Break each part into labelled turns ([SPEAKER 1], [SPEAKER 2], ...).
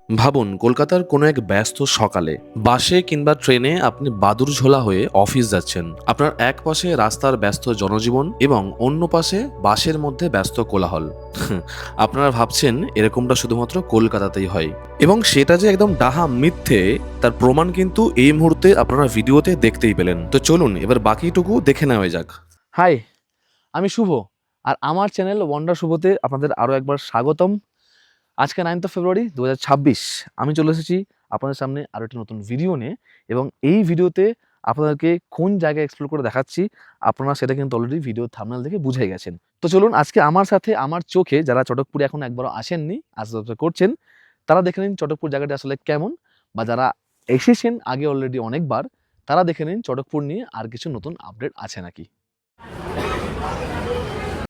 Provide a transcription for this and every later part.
[SPEAKER 1] ভাবুন কলকাতার কোনো এক ব্যস্ত সকালে বাসে কিংবা ট্রেনে আপনি বাদুড়ঝোলা হয়ে অফিস যাচ্ছেন। আপনার এক পাশে রাস্তার ব্যস্ত জনজীবন এবং অন্য পাশে বাসের মধ্যে ব্যস্ত কোলাহল। আপনারা ভাবছেন এরকমটা শুধুমাত্র কলকাতাতেই হয়, এবং সেটা যে একদম ডাহা মিথ্যে তার প্রমাণ কিন্তু এই মুহূর্তে আপনারা ভিডিওতে দেখতেই পেলেন। তো চলুন এবার বাকিটুকু দেখে নেওয়া যাক।
[SPEAKER 2] হাই, আমি শুভ, আর আমার চ্যানেল ওয়ান্ডার শুভতে আপনাদের আরও একবার স্বাগতম। আজকে 9th ফেব্রুয়ারি 2026 আমি চলে এসেছি আপনাদের সামনে আরও একটি নতুন ভিডিও নিয়ে। এবং এই ভিডিওতে আপনাদেরকে কোন জায়গায় এক্সপ্লোর করে দেখাচ্ছি আপনারা সেটা কিন্তু অলরেডি ভিডিও থাম্বনেল দেখে বুঝে গেছেন। তো চলুন আজকে আমার সাথে আমার চোখে যারা চটকপুরে এখন একবারও আসেননি, আসতে করছেন, তারা দেখে নিন চটকপুর জায়গাটি আসলে কেমন, বা যারা এসেছেন আগে অলরেডি অনেকবার তারা দেখে নিন চটকপুর নিয়ে আর কিছু নতুন আপডেট আছে নাকি।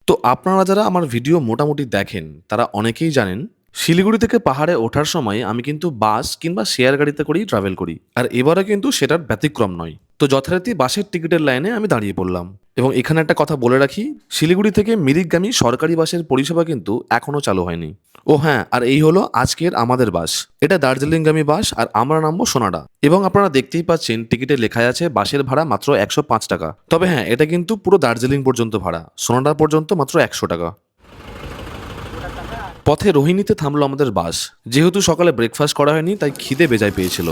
[SPEAKER 1] তো আপনারা যারা আমার ভিডিও মোটামুটি দেখেন তারা অনেকেই জানেন শিলিগুড়ি থেকে পাহাড়ে ওঠার সময় আমি কিন্তু বাস কিংবা শেয়ার গাড়িতে করেই ট্রাভেল করি, আর এবারে কিন্তু সেটার ব্যতিক্রম নয়। তো যথারীতি বাসের টিকিটের লাইনে আমি দাঁড়িয়ে পড়লাম, এবং এখানে একটা কথা বলে রাখি, শিলিগুড়ি থেকে মিরিকগামী সরকারি বাসের পরিষেবা কিন্তু এখনো চালু হয়নি। ও হ্যাঁ, আর এই হলো আজকের আমাদের বাস। এটা দার্জিলিংগামী বাস, আর আমরা নামবো সোনাডা। এবং আপনারা দেখতেই পাচ্ছেন টিকিটে লেখা আছে বাসের ভাড়া মাত্র 105 টাকা। তবে হ্যাঁ, এটা কিন্তু পুরো দার্জিলিং পর্যন্ত ভাড়া, সোনাডা পর্যন্ত মাত্র 100 টাকা। পথে রোহিণীতে থামলো আমাদের বাস। যেহেতু সকালে ব্রেকফাস্ট করা হয়নি তাই খিদে বেজায় পেয়েছিল,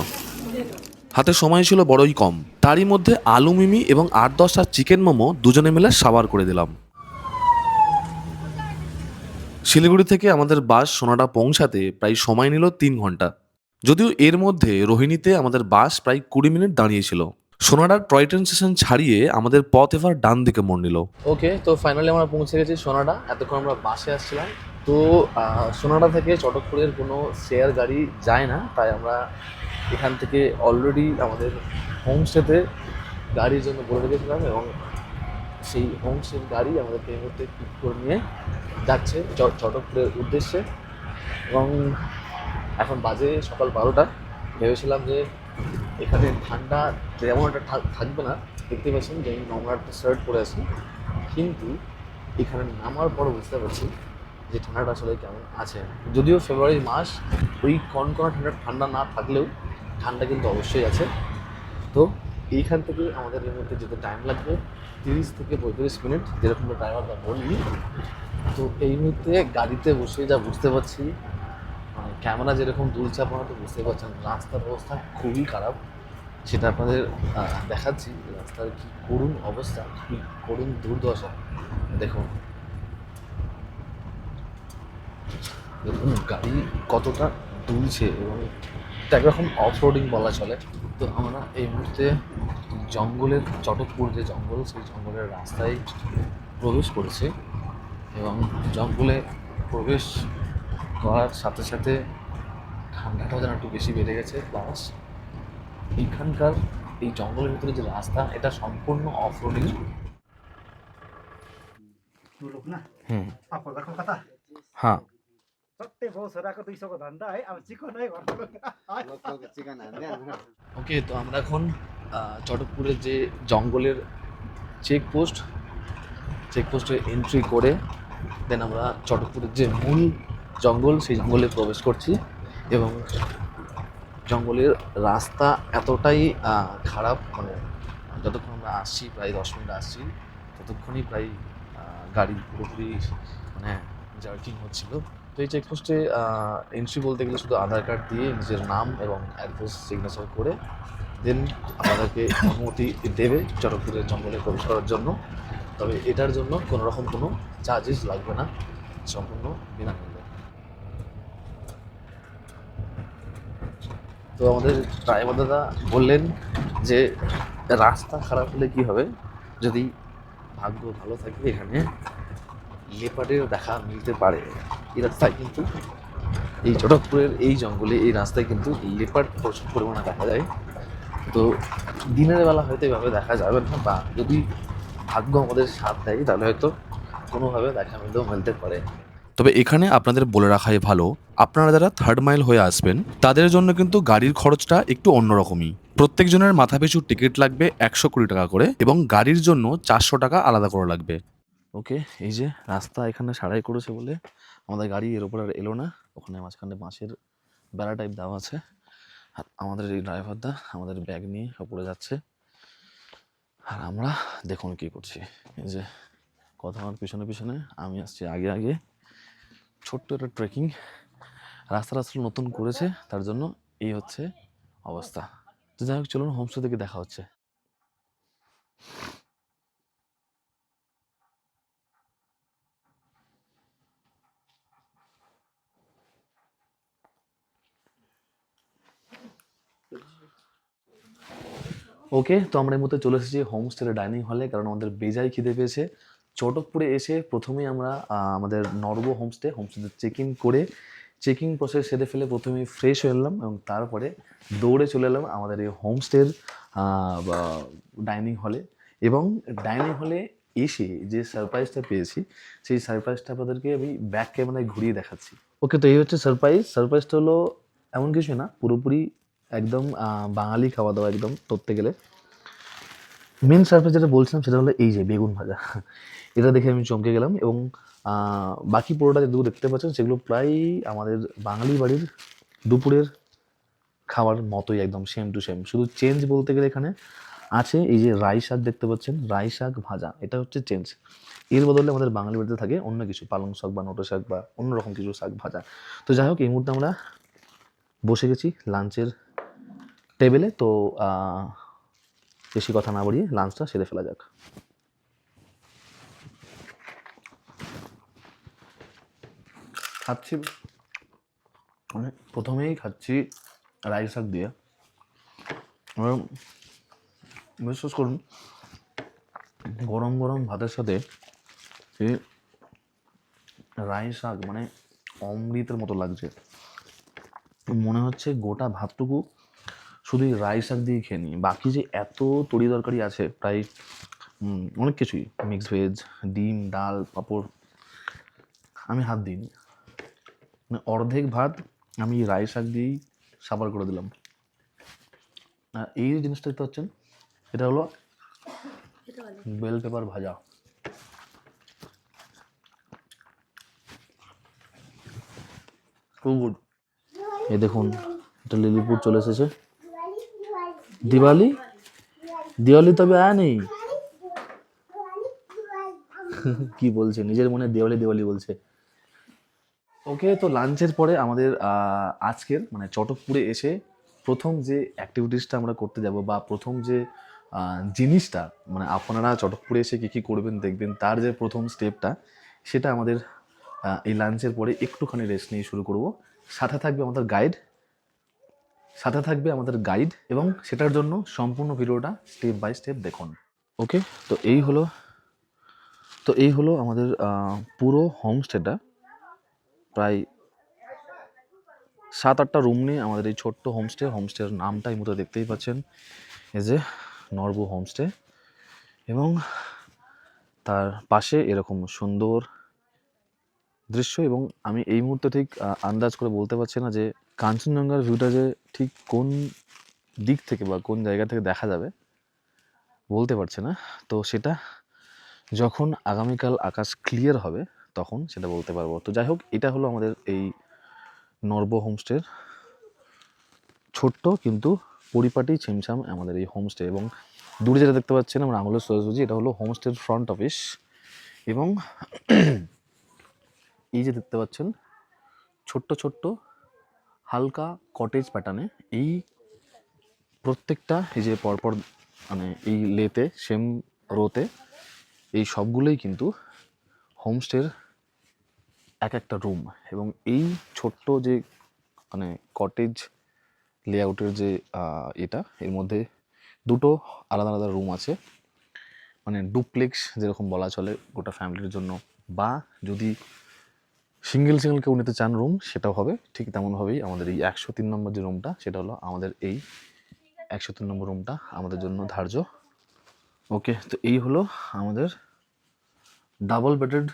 [SPEAKER 1] হাতে সময় ছিল বড়ই কম। তারই মধ্যে আলু মিমি এবং 8-10টা চিকেন মোমো দুজনে মিলে সাবার করে দিলাম। শিলিগুড়ি থেকে আমাদের বাস সোনাডা পৌঁছাতে প্রায় সময় নিল 3 ঘন্টা। যদিও এর মধ্যে রোহিণীতে আমাদের বাস প্রায় 20 মিনিট দাঁড়িয়েছিল। সোনাডার টয় ট্রেন স্টেশন ছাড়িয়ে আমাদের পথ এবার ডান দিকে মোড় নিল।
[SPEAKER 2] ওকে, তো ফাইনালি আমরা পৌঁছে গেছি সোনাডা। এতক্ষণ আমরা বাসে আসছিলাম। তো সোনাডা থেকে চটকপুরের কোনো শেয়ার গাড়ি যায় না, তাই আমরা এখান থেকে অলরেডি আমাদের হোমস্টেতে গাড়ির জন্য বলে রেখেছিলাম, এবং সেই হোমস্টের গাড়ি আমাদেরকে এই মুহূর্তে পিক করে নিয়ে যাচ্ছে চটকপুরের উদ্দেশ্যে। এবং এখন বাজে সকাল 12টা। ভেবেছিলাম যে এখানে ঠান্ডা তেমন একটা থাকবে না, দেখতে পাচ্ছেন যে আমি নোংরা একটা শার্ট পরে আছি, কিন্তু এখানে নামার পর বুঝতে পারছি যে ঠান্ডাটা আসলে কেমন আছে। যদিও ফেব্রুয়ারি মাস, ওই কনকনা ঠান্ডা না থাকলেও ঠান্ডা কিন্তু অবশ্যই আছে। তো এইখান থেকে আমাদের এর মধ্যে যেতে টাইম লাগবে 30 থেকে 35 মিনিট, যেরকম ড্রাইভাররা বললি। তো এই মুহূর্তে গাড়িতে বসে যা বুঝতে পারছি, মানে ক্যামেরা যেরকম দুলছে আপনারা তো বুঝতে পারছেন রাস্তার অবস্থা খুবই খারাপ। সেটা আপনাদের দেখাচ্ছি রাস্তার কি করুণ অবস্থা, কি করুণ দুর্দশা। দেখুন দেখুন গাড়ি কতটা দুলছে, এবং এটা একরকম অফ রোডিং বলা চলে। তো আমরা এই মুহূর্তে জঙ্গলের, চটকপুর যে জঙ্গল, সেই জঙ্গলের রাস্তায় প্রবেশ করেছি। এবং জঙ্গলে প্রবেশ করার সাথে সাথে ঠান্ডাটাও যেন একটু বেশি বেড়ে গেছে। প্লাস এইখানকার এই জঙ্গলের ভিতরে যে রাস্তা, এটা সম্পূর্ণ অফ রোডিং।
[SPEAKER 3] Dulu na.
[SPEAKER 2] হুম,
[SPEAKER 3] Apa dah kata?
[SPEAKER 2] হ্যাঁ।
[SPEAKER 3] Sate bau saudara tu iso ko danda am chikon ai gor.
[SPEAKER 2] ওকে, তো আমরা এখন চটকপুরের যে জঙ্গলের চেকপোস্টে এন্ট্রি করে দেন আমরা চটকপুরের যে মূল জঙ্গল, সেই জঙ্গলে প্রবেশ করছি। এবং জঙ্গলের রাস্তা এতটাই খারাপ, মানে যতক্ষণ আমরা আসছি, প্রায় 10 মিনিট আসছি, ততক্ষণই প্রায় গাড়ি পুরোপুরি মানে জার্কিং হচ্ছিল। তো এই চেকপোস্টে এন্ট্রি বলতে গেলে শুধু আধার কার্ড দিয়ে নিজের নাম এবং অ্যাড্রেস সিগনেচার করে দেন আমাদেরকে অনুমতি দেবে চটকপুরের জঙ্গলে প্রবেশ করার জন্য। তবে এটার জন্য কোনো রকম কোনো চার্জেস লাগবে না, সম্পূর্ণ বিনামূল্যে। তো আমাদের ড্রাইভার দাদা বললেন যে রাস্তা খারাপ হলে কী হবে, যদি ভাগ্য ভালো থাকে এখানে লেপার্ডের দেখা মিলতে পারে। এই রাস্তায় কিন্তু, এই চটকপুরের এই জঙ্গলে এই রাস্তায় কিন্তু লেপার্ড প্রচুর পরিমাণে দেখা যায়। তো দিনের বেলা হয়তো এভাবে দেখা যাবে না, বা যদি ভাগ্য আমাদের সাথ দেয় তাহলে হয়তো কোনোভাবে দেখা মিলতে পারে।
[SPEAKER 1] তবে এখানে আপনাদের বলে রাখাই ভালো, আপনারা যারা থার্ড মাইল হয়ে আসবেন তাদের জন্য কিন্তু গাড়ির খরচটা একটু অন্যরকমই। প্রত্যেকজনের মাথাপিছু টিকিট লাগবে 120 টাকা করে, এবং গাড়ির জন্য 400 টাকা আলাদা করে লাগবে।
[SPEAKER 2] ওকে, এই যে রাস্তা এখানে সারাই করেছে বলে আমাদের গাড়ি এর ওপর আর এলো না। ওখানে মাঝখানে বাঁশের বেড়া টাইপ দেওয়া আছে। আর আমাদের এই ড্রাইভারদা আমাদের ব্যাগ নিয়ে উপরে যাচ্ছে, আর আমরা দেখুন কি করছি। এই যে কথা আমার পিছনে পিছনে, আমি আসছি আগে আগে। ছোট্ট একটা ট্রেকিং, রাস্তা রাস্তা নতুন করেছে, তার জন্য এই হচ্ছে অবস্থা। তো যাই হোক, চলুন হোমস্টে থেকে দেখা হচ্ছে। ওকে, তো আমরা এই মুহূর্তে চলে এসেছি হোমস্টের ডাইনিং হলে, কারণ আমাদের বেজায় খিদে পেয়েছে। চটকপুরে এসে প্রথমেই আমরা আমাদের নরবো হোমস্টেতে চেক ইন প্রসেস সেরে ফেলে প্রথমেই ফ্রেশ হয়ে এলাম, এবং তারপরে দৌড়ে চলে এলাম আমাদের এই হোমস্টের ডাইনিং হলে। এবং ডাইনিং হলে এসে যে সারপ্রাইজটা পেয়েছি, সেই সারপ্রাইজটা আপনাদেরকে আমি ব্যাক ক্যামেরায় ঘুরিয়ে দেখাচ্ছি। ওকে, তো এই হচ্ছে সারপ্রাইজটা হলো এমন কিছু না, পুরোপুরি একদম বাঙালি খাওয়া দাওয়া একদম ধরতে গেলে। মেন সারপ্রাইজ যেটা বলছিলাম সেটা হলো এই যে বেগুন ভাজা। এটা দেখে আমি চমকে গেলাম, এবং বাকি পুরোটা যেগুলো দেখতে পাচ্ছেন সেগুলো প্রায় আমাদের বাঙালি বাড়ির দুপুরের খাওয়ার মতোই, একদম সেম টু সেম। শুধু চেঞ্জ বলতে গেলে এখানে আছে এই যে রাই শাক দেখতে পাচ্ছেন, রাই শাক ভাজা, এটা হচ্ছে চেঞ্জ। এর বদলে আমাদের বাঙালি বাড়িতে থাকে অন্য কিছু, পালং শাক বা নোটো শাক বা অন্যরকম কিছু শাক ভাজা। তো যাই হোক, এই মুহূর্তে আমরা বসে গেছি লাঞ্চের টেবিলে। তো বেশি কথা না বাড়িয়ে লাঞ্চটা সেরে ফেলা যাক। খাচ্ছি, মানে প্রথমেই খাচ্ছি রাই শাক দিয়ে। এবং বিশ্বাস করুন, গরম গরম ভাতের সাথে এই রাই শাক মানে অমৃতের মতো লাগছে। মনে হচ্ছে গোটা ভাতটুকু শুধু এই রাই শাক দিয়ে খেয়ে নিই। বাকি যে এত তরি তরকারি আছে, প্রায় অনেক কিছুই, মিক্স ভেজ, ডিম, ডাল, পাঁপড়, আমি হাত দিইনি। মানে অর্ধেক ভাত আমি রাই শাক দিয়েই সাবার করে দিলাম। আর এই যে জিনিসটা দেখতে পাচ্ছেন, এটা হলো বেল পেপার ভাজা। খুব গুড। এই দেখুন, এটা লিলিপুর চলে এসেছে। দিওয়ালি দিওয়ালি তবে আয়া নেই। কি বলছে, নিজের মনে দিওয়ালি দিওয়ালি বলছে। ওকে, তো লাঞ্চের পরে আমাদের আজকের মানে চটকপুরে এসে প্রথম যে অ্যাক্টিভিটিসটা আমরা করতে যাব, বা প্রথম যে জিনিসটা, মানে আপনারা চটকপুরে এসে কী কী করবেন দেখবেন, তার যে প্রথম স্টেপটা, সেটা আমাদের এই লাঞ্চের পরে একটুখানি রেস্ট নিয়ে শুরু করব। সাথে থাকবে আমাদের গাইড, এবং সেটার জন্য সম্পূর্ণ ভিডিওটা স্টেপ বাই স্টেপ দেখুন। ওকে, তো এই হলো আমাদের পুরো হোমস্টেটা। প্রায় 7-8টা রুম নিয়ে আমাদের এই ছোট্ট হোমস্টের নামটা এই মতো দেখতেই পাচ্ছেন, এই যে নরবো হোমস্টে। এবং তার পাশে এরকম সুন্দর দৃশ্য, এবং আমি এই মুহূর্তে ঠিক আন্দাজ করে বলতে পারছি না যে কাঞ্চনজঙ্ঘার ভিউটা যে ঠিক কোন দিক থেকে বা কোন জায়গা থেকে দেখা যাবে, বলতে পারছি না। তো সেটা যখন আগামীকাল আকাশ ক্লিয়ার হবে তখন সেটা বলতে পারবো। তো যাই হোক, এটা হলো আমাদের এই নরবো হোমস্টের ছোট্ট কিন্তু পরিপাটি ছিমছাম আমাদের এই হোমস্টে। এবং দূরে যেটা দেখতে পাচ্ছেন আমরা আঙুলের সোজাসুজি, এটা হলো হোমস্টের ফ্রন্ট অফিস। এবং এই যে দেখতে পাচ্ছেন ছোট্ট ছোট্ট হালকা কটেজ প্যাটার্নে এই প্রত্যেকটা, এই যে পরপর মানে এই লেতে সেম রোতে, এই সবগুলোই কিন্তু হোমস্টের এক একটা রুম। এবং এই ছোট্ট যে মানে কটেজ লেআউটের যে এটা, এর মধ্যে দুটো আলাদা আলাদা রুম আছে, মানে ডুপ্লেক্স যেরকম বলা চলে গোটা ফ্যামিলির জন্য, বা যদি সিঙ্গেল কেউ নিতে চান রুম, সেটাও হবে ঠিক তেমনভাবেই। আমাদের এই 103 নম্বর যে রুমটা, সেটা হলো আমাদের এই 103 নম্বর রুমটা আমাদের জন্য ধার্য। ওকে, তো এই হলো আমাদের ডাবল বেডেড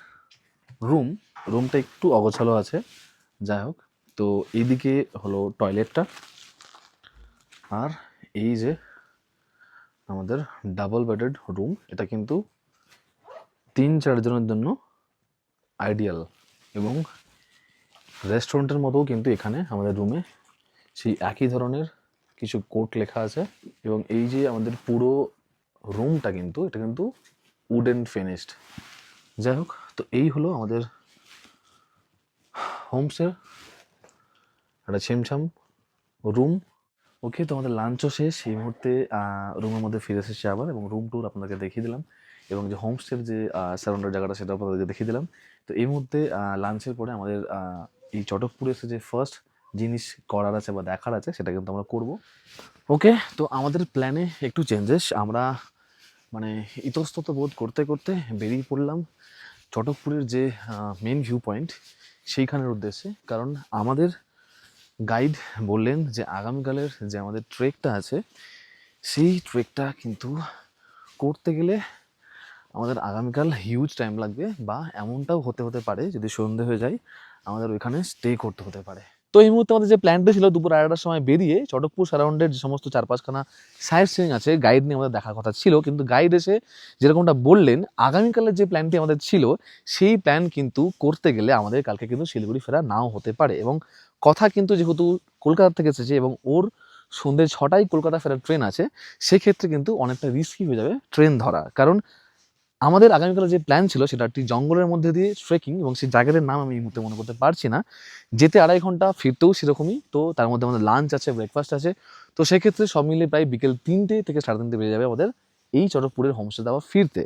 [SPEAKER 2] রুমটা একটু অগোছালো আছে, যাই হোক। তো এইদিকে হলো টয়লেটটা, আর এই যে আমাদের ডাবল বেডেড রুম, এটা কিন্তু 3-4 জনের জন্য আইডিয়াল। এবং রেস্টুরেন্টের মতোও কিন্তু এখানে আমাদের রুমে সেই একই ধরনের কিছু কোট লেখা আছে এবং এই যে আমাদের পুরো রুমটা কিন্তু এটা কিন্তু উডেন ফিনিশড। যাই হোক, তো এই হলো আমাদের হোমসের একটা ছিমছাম রুম। ওকে, তো আমাদের লাঞ্চও শেষ। এই মুহূর্তে রুমের মধ্যে ফিরে এসেছি আবার, এবং রুম ট্যুর আপনাদেরকে দেখিয়ে দিলাম, এবং যে হোমস্টের যে সারাউন্ডার জায়গাটা সেটাও আপনাদেরকে দেখিয়ে দিলাম। তো এই মুহূর্তে লাঞ্চের পরে আমাদের এই চটকপুরে এসে যে ফার্স্ট জিনিস করার আছে বা দেখার আছে সেটা কিন্তু আমরা করব। ওকে, তো আমাদের প্ল্যানে একটু চেঞ্জেস। আমরা মানে ইতস্তত বোধ করতে করতে বেরিয়ে পড়লাম চটকপুরের যে মেন ভিউ পয়েন্ট সেইখানের উদ্দেশ্যে। কারণ আমাদের গাইড বললেন যে আগামীকালের যে আমাদের ট্রেকটা আছে সেই ট্রেকটা কিন্তু করতে গেলে আমাদের আগামীকাল হিউজ টাইম লাগবে, বা এমনটাও হতে পারে যদি সন্ধে হয়ে যায় আমাদের ওইখানে স্টে করতে হতে পারে। তো এই মুহূর্তে আমাদের যে প্ল্যানটা ছিল দুপুর 2:30টার সময় বেরিয়ে চটকপুর সারাউন্ডের যে সমস্ত 4-5খানা সাইট সিইং আছে গাইড নিয়ে আমাদের দেখার কথা ছিল, কিন্তু গাইড এসে যেরকমটা বললেন আগামীকালের যে প্ল্যানটি আমাদের ছিল সেই প্ল্যান কিন্তু করতে গেলে আমাদের কালকে কিন্তু শিলিগুড়ি ফেরা নাও হতে পারে। এবং কথা কিন্তু যেহেতু কলকাতা থেকে এসেছে এবং ওর সন্ধ্যে 6টায় কলকাতা ফেরার ট্রেন আছে, সেক্ষেত্রে কিন্তু অনেকটা রিস্কি হয়ে যাবে ট্রেন ধরা। কারণ আমাদের আগামীকাল যে প্ল্যান ছিল সেটা একটি জঙ্গলের মধ্যে দিয়ে ট্রেকিং, এবং সেই জায়গাটার নাম আমি এই মুহূর্তে মনে করতে পারছি না। যেতে 2.5 ঘন্টা, ফিরতেও সেরকমই। তো তার মধ্যে আমাদের লাঞ্চ আছে, ব্রেকফাস্ট আছে। তো সেক্ষেত্রে সব মিলে প্রায় বিকেল 3টে থেকে 3:30 বেজে যাবে আমাদের এই চটকপুরের হোমস্টেতে আবার ফিরতে।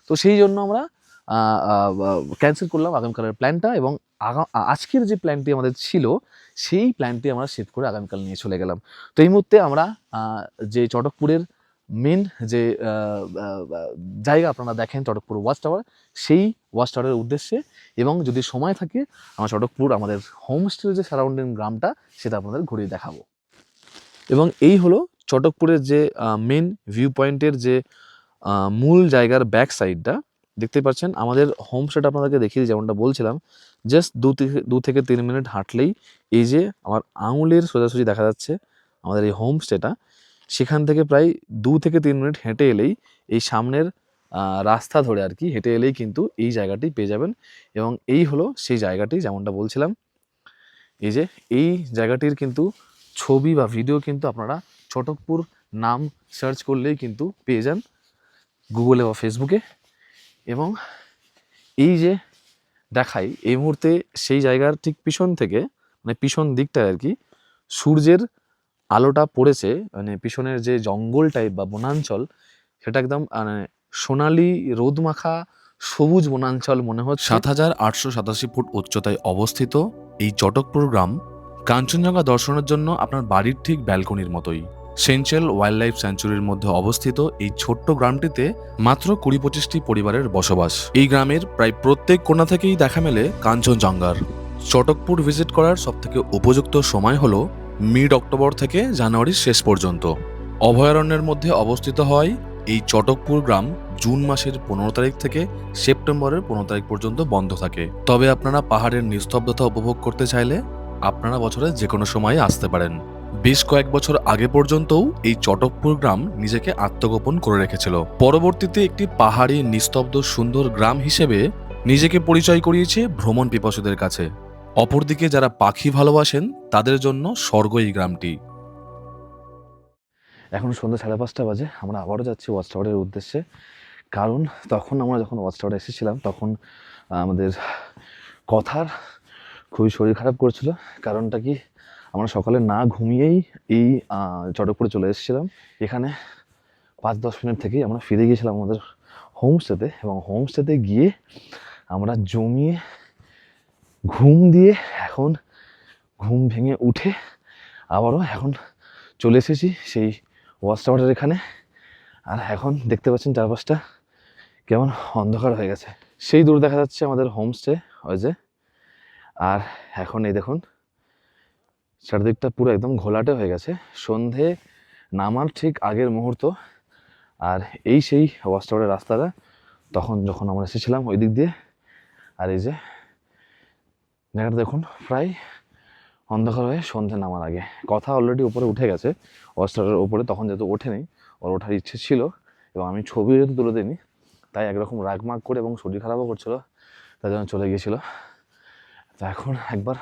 [SPEAKER 2] তো সেই জন্য আমরা ক্যান্সেল করলাম আগামীকালের প্ল্যানটা, এবং আজকের যে প্ল্যানটি আমাদের ছিল সেই প্ল্যানটি আমরা শিফট করে আগামীকাল নিয়ে চলে গেলাম। তো এই মুহূর্তে আমরা যে চটকপুরের মেন যে জায়গা আপনারা দেখেন চটকপুর ওয়াচ টাওয়ার, সেই ওয়াচ টাওয়ারের উদ্দেশ্যে, এবং যদি সময় থাকে আমরা চটকপুর আমাদের হোমস্টের যে সারাউন্ডিং গ্রামটা সেটা আপনাদের ঘুরিয়ে দেখাবো। এবং এই হলো চটকপুরের যে মেন ভিউ পয়েন্টের যে মূল জায়গার ব্যাক সাইডটা দেখতে পাচ্ছেন। আমাদের হোমস্টেটা আপনাদেরকে দেখিয়ে, যেমনটা বলছিলাম, জাস্ট 2 থেকে 3 মিনিট হাঁটলেই এই যে আমার আঙুলের সোজাসুজি দেখা যাচ্ছে আমাদের এই হোমস্টেটা। সেখান থেকে প্রায় 2 থেকে 3 মিনিট হেঁটে এলেই এই সামনের রাস্তা ধরে আর কি হেঁটে এলেই কিন্তু এই জায়গাটি পেয়ে যাবেন। এবং এই হলো সেই জায়গাটি, যেমনটা বলছিলাম, এই যে এই জায়গাটির কিন্তু ছবি বা ভিডিও কিন্তু আপনারা চটকপুর নাম সার্চ করলেই কিন্তু পেয়ে যান গুগলে বা ফেসবুকে। এবং এই যে দেখাই এই মুহূর্তে সেই জায়গার ঠিক পিছন থেকে, মানে পিছন দিকটায় আর কি, সূর্যের আলোটা পড়েছে, মানে পিছনের যে জঙ্গল টাইপ বা বনাঞ্চল সেটা একদম মানে সোনালি রোদমাখা সবুজ বনাঞ্চল মনে হচ্ছে।
[SPEAKER 1] 7,887 ফুট উচ্চতায় অবস্থিত এই চটকপুর গ্রাম কাঞ্চনজঙ্ঘা দর্শনের জন্য আপনার বাড়ির ঠিক ব্যালকনির মতোই। সেঞ্চুয়াল ওয়াইল্ড লাইফ স্যাঞ্চুরির মধ্যে অবস্থিত এই ছোট্ট গ্রামটিতে মাত্র 20-25টি পরিবারের বসবাস। এই গ্রামের প্রায় প্রত্যেক কোণা থেকেই দেখা মেলে কাঞ্চনজঙ্ঘার। চটকপুর ভিজিট করার সবথেকে উপযুক্ত সময় হলো মিড অক্টোবর থেকে জানুয়ারির শেষ পর্যন্ত। অভয়ারণ্যের মধ্যে অবস্থিত হয় এই চটকপুর গ্রাম জুন মাসের 15 তারিখ থেকে সেপ্টেম্বরের 15 তারিখ পর্যন্ত বন্ধ থাকে। তবে আপনারা পাহাড়ের নিস্তব্ধতা উপভোগ করতে চাইলে আপনারা বছরে যে কোনো সময় আসতে পারেন। বেশ কয়েক বছর আগে পর্যন্তও এই চটকপুর গ্রাম নিজেকে আত্মগোপন করে রেখেছিল। পরবর্তীতে একটি পাহাড়ি নিস্তব্ধ সুন্দর গ্রাম হিসেবে নিজেকে পরিচয় করিয়েছে ভ্রমণ পিপাসুদের কাছে। অপরদিকে যারা পাখি ভালোবাসেন তাদের জন্য স্বর্গ এই গ্রামটি।
[SPEAKER 2] এখন সন্ধ্যা 5:30 বাজে, আমরা আবারও যাচ্ছি ওয়াচ টাওয়ারের উদ্দেশ্যে। কারণ আমরা যখন ওয়াচ টাওয়ারে এসেছিলাম তখন আমাদের কথার খুবই শরীর খারাপ করছিল। কারণটা কি, আমরা সকালে না ঘুমিয়েই এই চটকপুরে চলে এসেছিলাম। এখানে 5-10 মিনিট থেকেই আমরা ফিরে গিয়েছিলাম আমাদের হোমস্টেতে, এবং হোমস্টেতে গিয়ে আমরা জমিয়ে ঘুম দিয়ে এখন ঘুম ভেঙে উঠে আবারও এখন চলে এসেছি সেই ওয়াচ টাওয়ারের এখানে। আর এখন দেখতে পাচ্ছেন চারপাশটা কেমন অন্ধকার হয়ে গেছে। সেই দূর দেখা যাচ্ছে আমাদের হোমস্টে, ওই যে। আর এখন এই দেখুন চারদিকটা পুরো একদম ঘোলাটে হয়ে গেছে, সন্ধে নামার ঠিক আগের মুহূর্ত। আর এই সেই ওয়াচ টাওয়ারের রাস্তাটা যখন আমরা এসেছিলাম ওই দিক দিয়ে। আর এই যে জায়গাটা দেখুন প্রায় অন্ধকার হয়ে সন্ধে নামার আগে। কথা অলরেডি উপরে উঠে গেছে ওয়াচ টাওয়ারের উপরে, তখন যেহেতু ওঠেনি, ওর ওঠার ইচ্ছে ছিল এবং আমি ছবি যেহেতু তুলে দিইনি, তাই একরকম রাগমাগ করে এবং শরীর খারাপও করছিল, তাই জন্য চলে গিয়েছিল। তো এখন একবার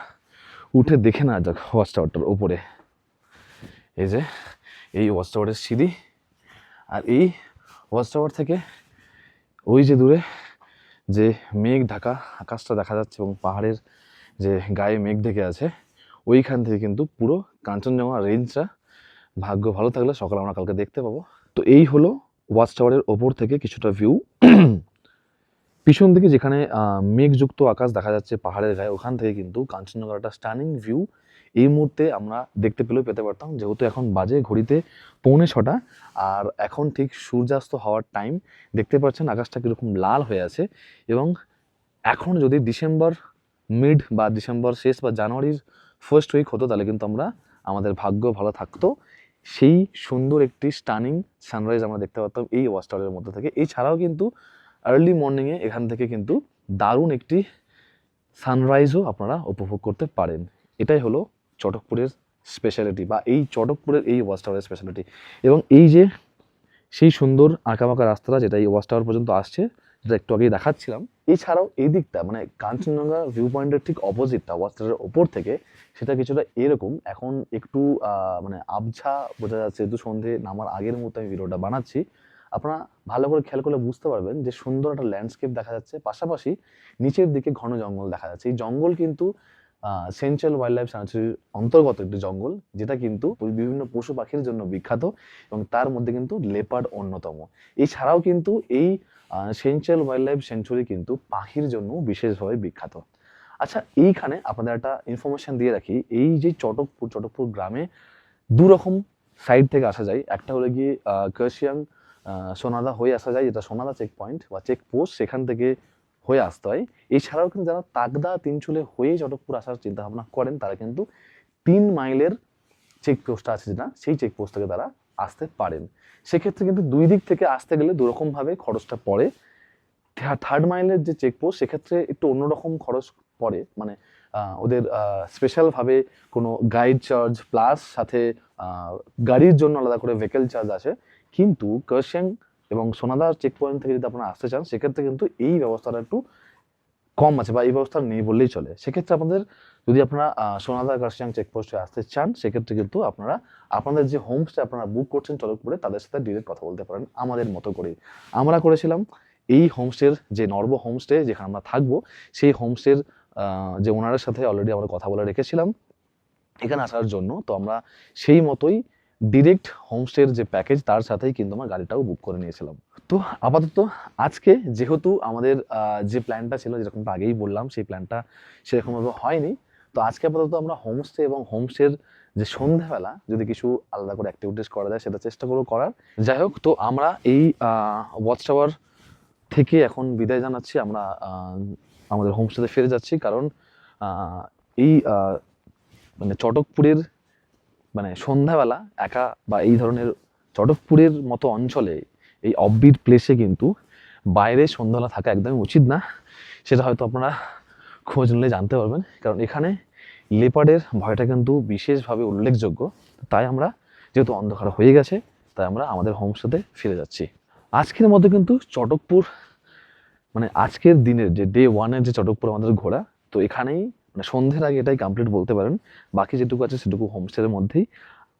[SPEAKER 2] উঠে দেখে না যাক ওয়াচ টাওয়ারটার উপরে। এই যে এই ওয়াচ টাওয়ারের সিঁড়ি, আর এই ওয়াচ টাওয়ার থেকে ওই যে দূরে যে মেঘ ঢাকা আকাশটা দেখা যাচ্ছে এবং পাহাড়ের যে গায়ে মেঘ ঢেকে আছে, ওইখান থেকে কিন্তু পুরো কাঞ্চনজঙ্ঘা রেঞ্জটা ভাগ্য ভালো থাকলে সকালে আমরা কালকে দেখতে পাবো। তো এই হলো ওয়াচ টাওয়ারের ওপর থেকে কিছুটা ভিউ। পিছন দিকে যেখানে মেঘযুক্ত আকাশ দেখা যাচ্ছে পাহাড়ের গায়ে, ওখান থেকে কিন্তু কাঞ্চনজঙ্ঘার একটা স্টানিং ভিউ এই মুহূর্তে আমরা দেখতে পেলেও পেতে পারতাম, যেহেতু এখন বাজে ঘড়িতে 5:45 আর এখন ঠিক সূর্যাস্ত হওয়ার টাইম। দেখতে পাচ্ছেন আকাশটা কীরকম লাল হয়ে আছে, এবং এখন যদি ডিসেম্বর মিড বা ডিসেম্বর শেষ বা জানুয়ারির ফার্স্ট উইক হতো, তাহলে কিন্তু আমাদের ভাগ্য ভালো থাকতো, সেই সুন্দর একটি স্টানিং সানরাইজ আমরা দেখতে পারতাম এই ওয়াচ টাওয়ারের মধ্যে থেকে। এছাড়াও কিন্তু আর্লি মর্নিংয়ে এখান থেকে কিন্তু দারুণ একটি সানরাইজও আপনারা উপভোগ করতে পারেন। এটাই হলো চটকপুরের স্পেশালিটি, বা এই চটকপুরের এই ওয়াচ টাওয়ারের স্পেশালিটি। এবং এই যে সেই সুন্দর আঁকাবাঁকা রাস্তাটা যেটা এই ওয়াচ টাওয়ার পর্যন্ত আসছে, যেটা একটু আগেই দেখাচ্ছিলাম, এছাড়াও এই দিকটা মানে কাঞ্চনজঙ্ঘা ভিউ পয়েন্টের ঠিক অপোজিটটা ওয়াচ টাওয়ারের ওপর থেকে সেটা কিছুটা এরকম। এখন একটু মানে আবছা বোঝা যাচ্ছে, একটু সন্ধে নামার আগের মতো আমি ভিডিওটা বানাচ্ছি। আপনারা ভালো করে খেয়াল করলে বুঝতে পারবেন যে সুন্দর একটা ল্যান্ডস্কেপ দেখা যাচ্ছে, পাশাপাশি নিচের দিকে ঘন জঙ্গল দেখা যাচ্ছে। এই জঙ্গল কিন্তু সেন্ট্রাল ওয়াইল্ড লাইফ স্যাংচুরির অন্তর্গত একটি জঙ্গল, যেটা কিন্তু বিভিন্ন পশু পাখির জন্য বিখ্যাত, এবং তার মধ্যে কিন্তু লেপার্ড অন্যতম। এছাড়াও কিন্তু এই সেন্ট্রাল ওয়াইল্ড লাইফ স্যাংচুরি কিন্তু পাখির জন্য বিশেষভাবে বিখ্যাত। আচ্ছা, এইখানে আপনাদের একটা ইনফরমেশন দিয়ে রাখি, এই যে চটকপুর গ্রামে দু রকম সাইড থেকে আসা যায়। একটা হলো গিয়ে কার্শিয়াং সোনাদা হয়ে আসা যায়, যেটা সোনাদা চেক পয়েন্ট বা চেক পোস্ট, সেখান থেকে হয়ে আসতে হয়। এছাড়াও কিন্তু যারা তাগদা তিনচুলে হয়ে চটকপুর আসার চিন্তা ভাবনা করেন, তারা কিন্তু 3 মাইলের চেক পোস্টটা আছে যেটা, সেই চেক পোস্ট থেকে তারা আসতে পারেন। সেক্ষেত্রে কিন্তু দুই দিক থেকে আসতে গেলে দুরকমভাবে খরচটা পড়ে। 3rd মাইলের যে চেকপোস্ট, সেক্ষেত্রে একটু অন্যরকম খরচ পড়ে, মানে ওদের স্পেশালভাবে কোনো গাইড চার্জ প্লাস সাথে গাড়ির জন্য আলাদা করে ভেহিকেল চার্জ আছে। কিন্তু কার্শিয়াং এবং সোনাদার চেক পয়েন্ট থেকে যদি আপনারা আসতে চান, সেক্ষেত্রে কিন্তু এই ব্যবস্থাটা একটু কম আছে, বা এই ব্যবস্থা নেই বললেই চলে। সেক্ষেত্রে যদি আপনারা সোনাদা কার্শিয়াং চেকপোস্টে আসতে চান, সেক্ষেত্রে কিন্তু আপনারা আপনাদের যে হোমস্টে আপনারা বুক করছেন চটকপুরে, তাদের সাথে ডিরেক্ট কথা বলতে পারেন আমাদের মতো করে। আমরা করেছিলাম এই হোমস্টের যে নর্ব হোমস্টে যেখানে আমরা থাকবো, সেই হোমস্টের যে ওনারের সাথে অলরেডি আমরা কথা বলে রেখেছিলাম এখানে আসার জন্য। তো আমরা সেই মতোই ডিরেক্ট হোমস্টের যে প্যাকেজ, তার সাথেই কিন্তু আমরা গাড়িটাও বুক করে নিয়েছিলাম। তো আপাতত আজকে যেহেতু আমাদের যে প্ল্যানটা ছিল, যেরকমটা আগেই বললাম, সেই প্ল্যানটা সেরকমভাবে হয়নি। তো আজকে আপাতত আমরা হোমস্টে এবং হোমস্টের যে সন্ধ্যাবেলা যদি কিছু আলাদা করে অ্যাক্টিভিটিস করা যায়, সেটা চেষ্টা করবো করার। যাই হোক, তো আমরা এই ওয়াচ টাওয়ার থেকে এখন বিদায় জানাচ্ছি। আমরা আমাদের হোমস্টেতে ফিরে যাচ্ছি, কারণ এই মানে চটকপুরের মানে সন্ধ্যাবেলা একা বা এই ধরনের চটকপুরের মতো অঞ্চলে এই অফবিট প্লেসে কিন্তু বাইরে সন্ধ্যাবেলা থাকা একদমই উচিত না। সেটা হয়তো আপনারা খোঁজ নিলে জানতে পারবেন, কারণ এখানে লেপার্ডের ভয়টা কিন্তু বিশেষভাবে উল্লেখযোগ্য। তাই আমরা, যেহেতু অন্ধকার হয়ে গেছে, তাই আমরা আমাদের হোমস্টেতে ফিরে যাচ্ছি। আজকের মধ্যে কিন্তু চটকপুর মানে আজকের দিনের যে ডে 1-এর যে চটকপুর আমাদের ঘোরা, তো এখানেই মানে সন্ধ্যের আগে এটাই কমপ্লিট বলতে পারেন। বাকি যেটুকু আছে সেটুকু হোমস্টের মধ্যেই।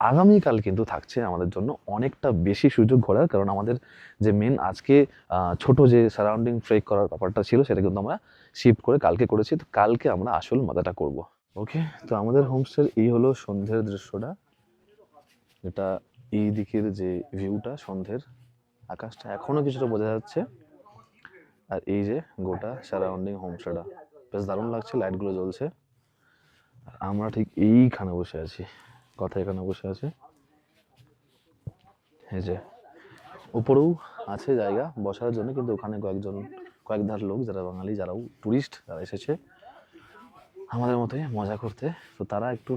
[SPEAKER 2] আগামীকাল কিন্তু থাকছে আমাদের জন্য অনেকটা বেশি সুযোগ ঘোরার, কারণ আমাদের যে মেন আজকে ছোট যে সারাউন্ডিং ট্রেক করার ব্যাপারটা ছিল, সেটা কিন্তু আমরা শিফট করে কালকে করেছি। তো কালকে আমরা আসল মজাটা করব। ওকে, তো আমাদের হোমস্টের এই হলো সন্ধ্যের দৃশ্যটা, যেটা এই দিকের যে ভিউটা সন্ধ্যের, আকাশটা এখনো কিছুটা বোঝা যাচ্ছে, আর এই যে গোটা সারাউন্ডিং হোমস্টেটা বেশ দারুণ লাগছে, লাইটগুলো জ্বলছে। আর আমরা ঠিক এইখানে বসে আছি, কথা এখানে বসে আছে। এই যে উপরেও আছে জায়গা বসার জন্য, কিন্তু ওখানে কয়েকধার লোক যারা বাঙালি, যারাও টুরিস্ট, যারা এসেছে আমাদের মতোই মজা করতে, তো তারা একটু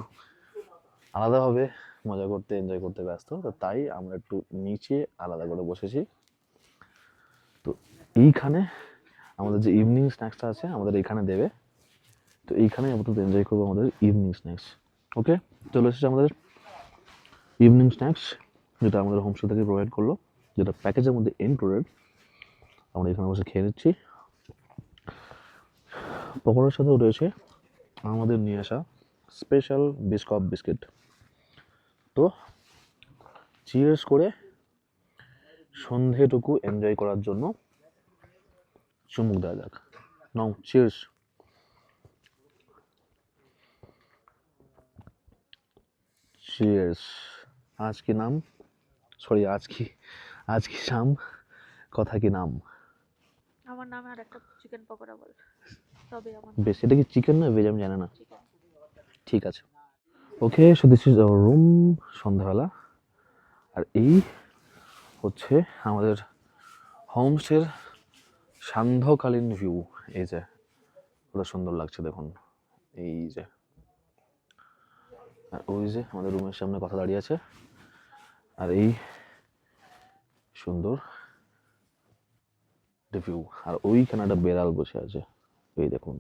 [SPEAKER 2] আলাদাভাবে মজা করতে, এনজয় করতে ব্যস্ত। তো তাই আমরা একটু নিচে আলাদা করে বসেছি। তো এইখানে আমাদের যে ইভিনিং স্ন্যাক্সটা আছে আমাদের এইখানে দেবে, তো এইখানে আপাতত এনজয় করবো আমাদের ইভিনিং স্ন্যাক্স। ওকে, চলে এসেছে আমাদের ইভিনিং স্ন্যাক্স, যেটা আমাদের হোমস্টে থেকে প্রোভাইড করলো, যেটা প্যাকেজের মধ্যে ইনক্লুডেড। আমরা এখানে বসে খেয়ে নিচ্ছি। পকোড়ার সাথেও রয়েছে আমাদের নিয়ে আসা স্পেশাল বিস্কুট। তো চিয়ার্স করে সন্ধেটুকু এনজয় করার জন্য চুমুক দেওয়া যাক। নাও চিয়ার্স। চিয়ার্স। আজ কি নাম, সরি আজ কি শাম, কথা কি নাম?
[SPEAKER 4] আমার নামে আর একটা চিকেন পকোড়া বল, তবে আমার
[SPEAKER 2] বেশ, এটা কি চিকেন না ভেজ আমি জানি না।
[SPEAKER 4] চিকেন।
[SPEAKER 2] ঠিক আছে, okay. So this is our room সন্ধ্যাবেলা। আর এই হচ্ছে আমাদের হোমস্টের সান্ধ্যকালীন ভিউ। এই যে কত সুন্দর লাগছে দেখুন, এই যে। আর ওই যে আমাদের রুমের সামনে কথা দাঁড়িয়ে আছে, আর এই সুন্দর ভিউ। আর ওইখানে একটা বেড়াল বসে আছে, এই দেখুন।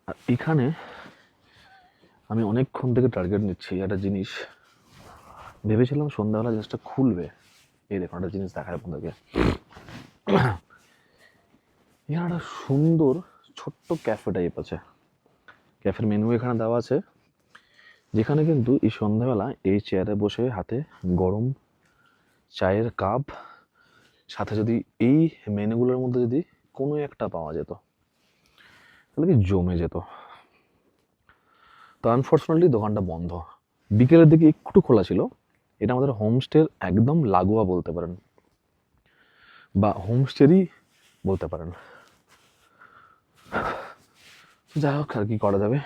[SPEAKER 2] আর এখানে আমি অনেকক্ষণ থেকে টার্গেট নিচ্ছি একটা জিনিস, ভেবেছিলাম সন্ধ্যাবেলা জিনিসটা খুলবে। এই দেখুন একটা জিনিস দেখায় আপনাদেরকে। এখানে একটা সুন্দর ছোট্ট ক্যাফে টাইপ আছে, ক্যাফের মেনু এখানে দেওয়া আছে, যেখানে কিন্তু এই সন্ধ্যাবেলা এই চেয়ারে বসে হাতে গরম চায়ের কাপ, সাথে যদি এই মেনুগুলোর মধ্যে যদি কোনো একটা পাওয়া যেত তাহলে কি জমে যেত। তো আনফর্চুনেটলি দোকানটা বন্ধ। বিকেলের দিকে একটু খোলা ছিল। এটা আমাদের হোমস্টের একদম লাগোয়া বলতে পারেন, বা হোমস্টেরই বলতে পারেন। যাই হোক, আর কি করা যাবে।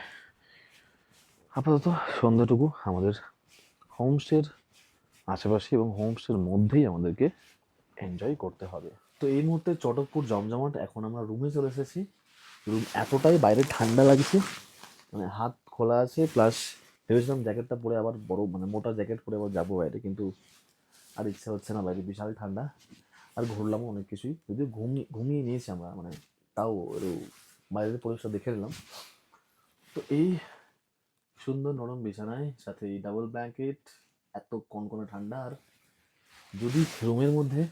[SPEAKER 2] আপাতত সন্ধ্যাটুকু আমাদের হোমস্টের আশেপাশে এবং হোমস্টের মধ্যেই আমাদেরকে এনজয় করতে হবে।
[SPEAKER 1] তো এই মুহূর্তে চটকপুর জমজমাট, এখন আমরা রুমে চলে এসেছি। রুম এতটাই বাইরে ঠান্ডা লাগছে, মানে হাত খোলা আছে, প্লাস ভেবেছিলাম জ্যাকেটটা পরে আবার বড় মানে মোটা জ্যাকেট পরে আবার যাবো বাইরে, কিন্তু আর ইচ্ছা হচ্ছে না, বাইরে বিশাল ঠান্ডা। আর ঘুরলামও অনেক কিছুই, যদিও ঘুমিয়ে নিয়েছি আমরা, মানে তাও একটু বাইরের পরিবেশটা দেখে নিলাম। তো এই সুন্দর নরম বিছানায় সাথে এই ডাবল ব্ল্যাঙ্কেট, এত কনকনে ঠান্ডা, আর যদি রুমের মধ্যে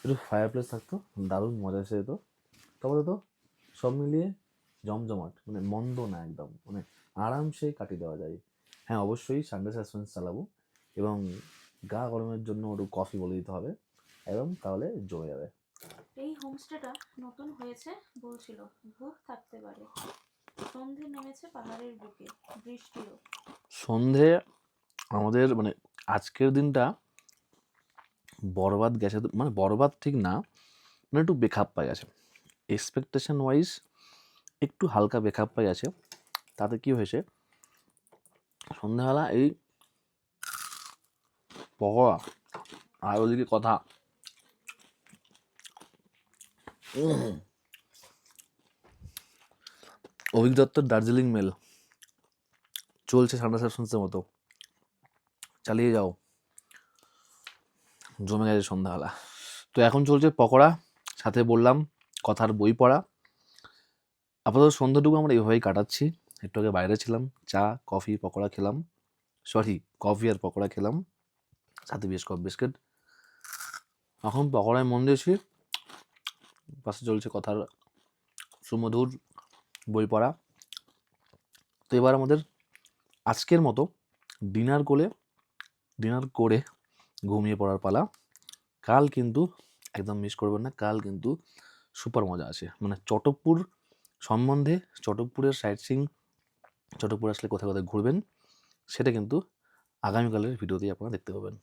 [SPEAKER 1] একটু ফায়ার প্লেস থাকতো দারুণ মজা এসে যেত। তবে তো সব মিলিয়ে জমজমাট, মানে মন্দ না একদম, মানে আরামসে কাটিয়ে দেওয়া যায়। হ্যাঁ, অবশ্যই সানডে সাসপেন্স চালাবো এবং গা গরমের জন্য একটু কফি বলে দিতে হবে, এবং তাহলে জমে যাবে।
[SPEAKER 4] এই হোমস্টেটা নতুন হয়েছে বলছিল, ভূত থাকতে পারে। সন্ধে নেমেছে পাহাড়ের বুকে, বৃষ্টিও।
[SPEAKER 2] সন্ধে আমাদের মানে আজকের দিনটা বরবাদ গেছে, মানে বরবাদ ঠিক না, মানে একটু বেখাপ পাই গেছে। এক্সপেকটেশন ওয়াইজ একটু হালকা বেখাপ পাই গেছে। তাতে কি হয়েছে, সন্ধ্যাবেলা এই পকোড়া আর ওদিকে কথা, অভিক দত্তর দার্জিলিং মেল চলছে সানডে সাসপেন্সের মতো, চালিয়ে যাও, জমে গেছে সন্ধ্যাবেলা। তো এখন চলছে পকোড়া, সাথে বললাম কথার বই পড়া। আপাতত সন্ধ্যাটুকু আমরা এইভাবেই কাটাচ্ছি। একটু আগে বাইরে ছিলাম, চা কফি পকোড়া খেলাম, কফি আর পকোড়া খেলাম, সাথে বেশ কফ বিস্কিট। এখন পকোড়ায় মন দিয়েছি, পাশে চলছে কথার সুমধুর বই পড়া। তো এবার আমাদের আজকের মতো ডিনার করে ঘুমিয়ে পড়ার পালা। কাল কিন্তু একদম মিস করবেন না, কাল কিন্তু সুপার মজা আছে, মানে চটকপুর সম্বন্ধে, চটকপুরের সাইট সিইং, চটকপুর আসলে কোথায় কোথায় ঘুরবেন সেটা কিন্তু আগামীকালের ভিডিওতেই আপনারা দেখতে পাবেন।